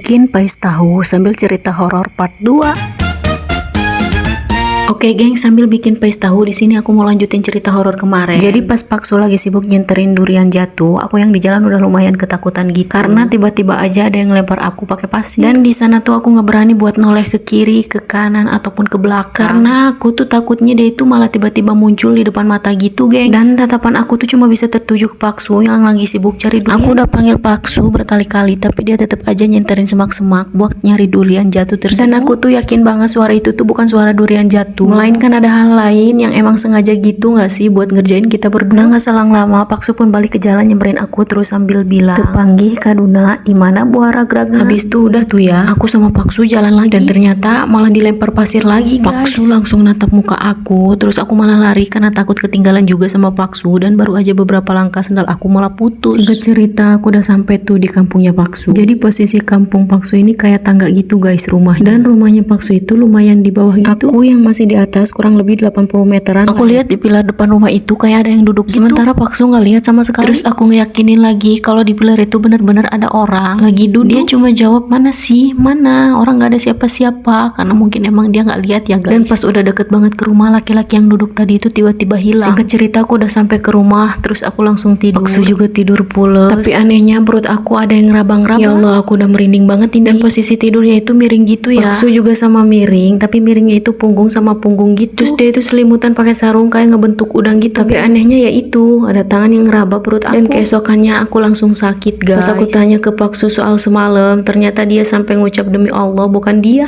Bikin pais tahu sambil cerita horor part 2. Oke geng, sambil bikin pais tahu di sini aku mau lanjutin cerita horor kemarin. Jadi pas Paksu lagi sibuk nyenterin durian jatuh, aku yang di jalan udah lumayan ketakutan gitu. Karena tiba-tiba aja ada yang lempar aku pakai pasir. Dan di sana tuh aku nggak berani buat noleh ke kiri, ke kanan ataupun ke belakang. Karena aku tuh takutnya dia itu malah tiba-tiba muncul di depan mata gitu, geng. Dan tatapan aku tuh cuma bisa tertuju ke Paksu yang lagi sibuk cari durian. Aku udah panggil Paksu berkali-kali, tapi dia tetap aja nyenterin semak-semak buat nyari durian jatuh tersebut. Dan aku tuh yakin banget suara itu tuh bukan suara durian jatuh, melainkan ada hal lain yang emang sengaja gitu gak sih buat ngerjain kita berdua. Nah, gak selang lama Paksu pun balik ke jalan nyamperin aku terus sambil bilang, "Tepanggih Kaduna, di mana buah ragragna?" Habis itu udah tuh ya, aku sama Paksu jalan lagi dan ternyata malah dilempar pasir lagi, guys. Paksu langsung natap muka aku, terus aku malah lari karena takut ketinggalan juga sama Paksu, dan baru aja beberapa langkah sendal aku malah putus. Singkat cerita, aku udah sampai tuh di kampungnya Paksu. Jadi posisi kampung Paksu ini kayak tangga gitu guys rumahnya, dan rumahnya Paksu itu lumayan di bawah gitu. Aku yang masih di atas kurang lebih 80 meteran. Aku lihat di pilar depan rumah itu kayak ada yang duduk gitu. Sementara Paksu nggak lihat sama sekali. Terus aku ngeyakinin lagi kalau di pilar itu benar-benar ada orang lagi duduk. Dia cuma jawab, "Mana sih? Mana? Orang nggak ada siapa-siapa." Karena mungkin emang dia nggak lihat ya guys. Dan pas udah deket banget ke rumah, laki-laki yang duduk tadi itu tiba-tiba hilang. Singkat cerita aku udah sampai ke rumah, terus aku langsung tidur. Paksu juga tidur pules. Tapi anehnya perut aku ada yang rabang-rabang. Ya Allah, aku udah merinding banget ini. Dan posisi tidurnya itu miring gitu ya. Paksu juga sama miring, tapi miringnya itu punggung sama punggung gitu. Terus dia itu selimutan pakai sarung kayak ngebentuk udang gitu. Tapi anehnya ya itu ada tangan yang ngeraba perut aku. Dan keesokannya aku langsung sakit guys. Pas aku tanya ke Paksu soal semalam, ternyata dia sampai ngucap, "Demi Allah bukan dia."